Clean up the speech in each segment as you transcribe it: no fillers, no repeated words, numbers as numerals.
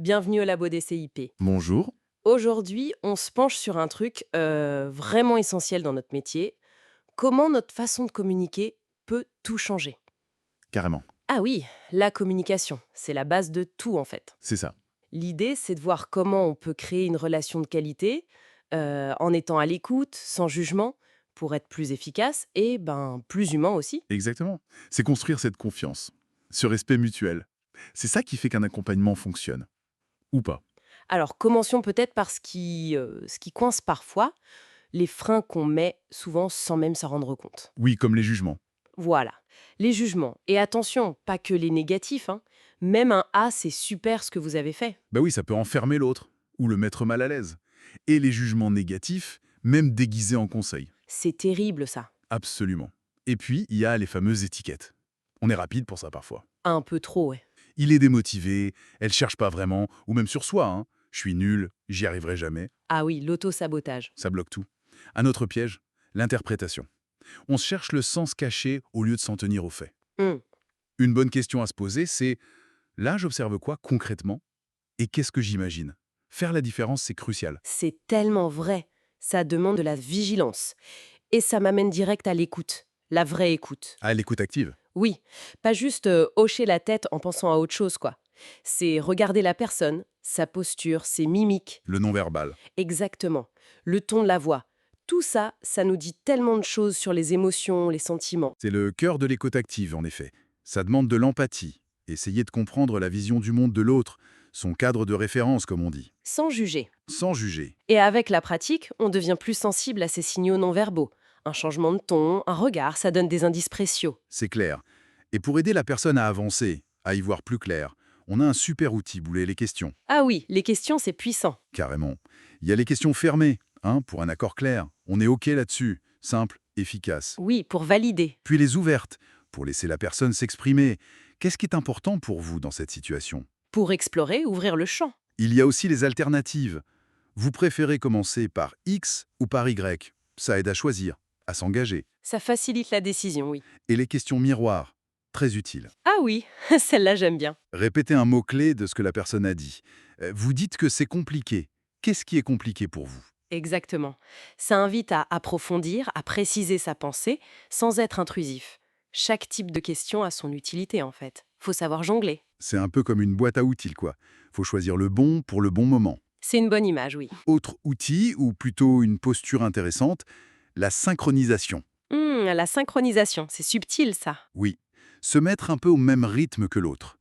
Bienvenue au Labo des CIP. Bonjour. Aujourd'hui, on se penche sur un truc vraiment essentiel dans notre métier. Comment notre façon de communiquer peut tout changer? Carrément, Ah oui, la communication, c'est la base de tout en fait. c'est ça. L'idée, c'est de voir comment on peut créer une relation de qualité en étant à l'écoute, sans jugement, pour être plus efficace et plus humain aussi. Exactement. C'est construire cette confiance, ce respect mutuel. C'est ça qui fait qu'un accompagnement fonctionne. Ou pas. Alors, commencions peut-être par ce qui coince parfois, les freins qu'on met souvent sans même s'en rendre compte. Oui, comme les jugements. Voilà. Les jugements. Et attention, pas que les négatifs, hein. Même un «Ah, c'est super ce que vous avez fait». Bah oui, ça peut enfermer l'autre, ou le mettre mal à l'aise. Et les jugements négatifs, même déguisés en conseils. C'est terrible ça. Absolument. Et puis, il y a les fameuses étiquettes. On est rapide pour ça parfois. Un peu trop, ouais. Il est démotivé, elle cherche pas vraiment, ou même sur soi, hein. Je suis nul, j'y arriverai jamais. Ah oui, l'auto-sabotage. Ça bloque tout. Un autre piège, l'interprétation. On cherche le sens caché au lieu de s'en tenir aux faits. Hum, Une bonne question à se poser, c'est là, j'observe quoi concrètement et qu'est-ce que j'imagine? Faire la différence, c'est crucial. c'est tellement vrai. Ça demande de la vigilance. Et ça m'amène direct à l'écoute. La vraie écoute. Ah, l'écoute active. Oui, pas juste hocher la tête en pensant à autre chose, quoi. C'est regarder la personne, sa posture, ses mimiques. Le non-verbal. Exactement. Le ton de la voix. Tout ça, ça nous dit tellement de choses sur les émotions, les sentiments. C'est le cœur de l'écoute active, en effet. Ça demande de l'empathie. Essayer de comprendre la vision du monde de l'autre, son cadre de référence, comme on dit. Sans juger. Sans juger. Et avec la pratique, on devient plus sensible à ces signaux non verbaux. Un changement de ton, un regard, ça donne des indices précieux. C'est clair. Et pour aider la personne à avancer, à y voir plus clair, on a un super outil, bouler les questions. Ah oui, les questions, c'est puissant. Carrément. Il y a les questions fermées, hein, pour un accord clair. On est OK là-dessus. Simple, efficace. Oui, pour valider. Puis les ouvertes, pour laisser la personne s'exprimer. Qu'est-ce qui est important pour vous dans cette situation? Pour explorer, ouvrir le champ. Il y a aussi les alternatives. Vous préférez commencer par X ou par Y? Ça aide à choisir, à s'engager. Ça facilite la décision, oui. Et les questions miroirs, très utiles. Ah oui, celle-là j'aime bien. Répétez un mot-clé de ce que la personne a dit. Vous dites que c'est compliqué. Qu'est-ce qui est compliqué pour vous? Exactement. Ça invite à approfondir, à préciser sa pensée, sans être intrusif. Chaque type de question a son utilité, en fait. Faut savoir jongler. C'est un peu comme une boîte à outils, quoi. Faut choisir le bon pour le bon moment. C'est une bonne image, oui. Autre outil, ou plutôt une posture intéressante, la synchronisation. La synchronisation, c'est subtil, ça. Oui, se mettre un peu au même rythme que l'autre.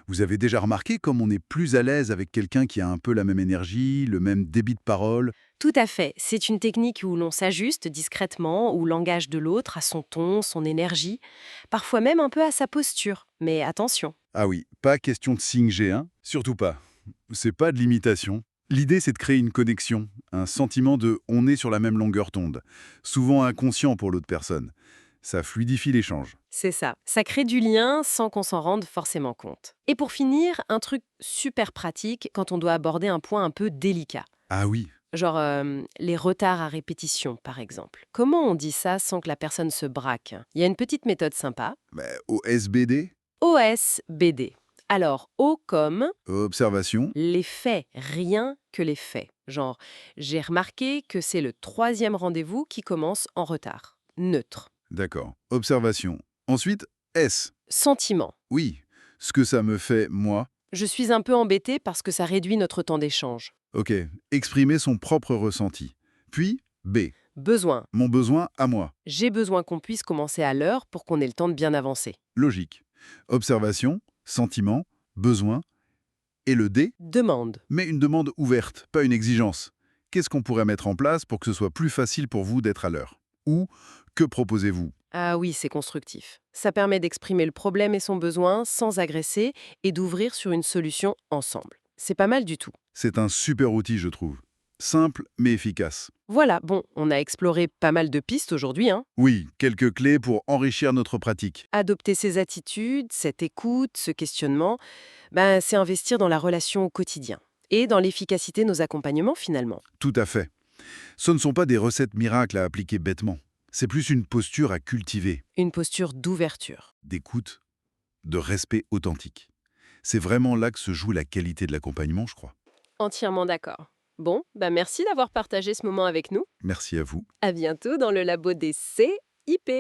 Vous avez déjà remarqué comme on est plus à l'aise avec quelqu'un qui a un peu la même énergie, le même débit de parole? Tout à fait. C'est une technique où l'on s'ajuste discrètement au langage de l'autre, à son ton, son énergie, parfois même un peu à sa posture. Mais attention. Ah oui, pas question de singer, hein? Surtout pas. C'est pas de l'imitation. L'idée, c'est de créer une connexion, un sentiment de «on est sur la même longueur d'onde», souvent inconscient pour l'autre personne. Ça fluidifie l'échange. C'est ça. Ça crée du lien sans qu'on s'en rende forcément compte. Et pour finir, un truc super pratique quand on doit aborder un point un peu délicat. Ah oui, Genre les retards à répétition, par exemple. Comment on dit ça sans que la personne se braque? Il y a une petite méthode sympa. au SBD, OSBD. Alors, O comme observation, les faits, rien que les faits. Genre, j'ai remarqué que c'est le troisième rendez-vous qui commence en retard. Neutre. d'accord, observation. Ensuite, S. Sentiment. Oui, ce que ça me fait, moi. Je suis un peu embêtée parce que ça réduit notre temps d'échange. Ok, exprimer son propre ressenti. Puis, B. Besoin. Mon besoin à moi. J'ai besoin qu'on puisse commencer à l'heure pour qu'on ait le temps de bien avancer. Logique. Observation, sentiment, besoin. Et le D, Demande. mais une demande ouverte, pas une exigence. Qu'est-ce qu'on pourrait mettre en place pour que ce soit plus facile pour vous d'être à l'heure? Ou, que proposez-vous? Ah oui, c'est constructif. Ça permet d'exprimer le problème et son besoin sans agresser et d'ouvrir sur une solution ensemble. C'est pas mal du tout. C'est un super outil, je trouve. Simple, mais efficace. Voilà, bon, on a exploré pas mal de pistes aujourd'hui, hein. Oui, quelques clés pour enrichir notre pratique. Adopter ces attitudes, cette écoute, ce questionnement, c'est investir dans la relation au quotidien et dans l'efficacité de nos accompagnements finalement. Tout à fait. Ce ne sont pas des recettes miracles à appliquer bêtement. C'est plus une posture à cultiver, Une posture d'ouverture. d'écoute, de respect authentique. C'est vraiment là que se joue la qualité de l'accompagnement, je crois. Entièrement d'accord. Bon, bah merci d'avoir partagé ce moment avec nous. Merci à vous. À bientôt dans le labo des CIP.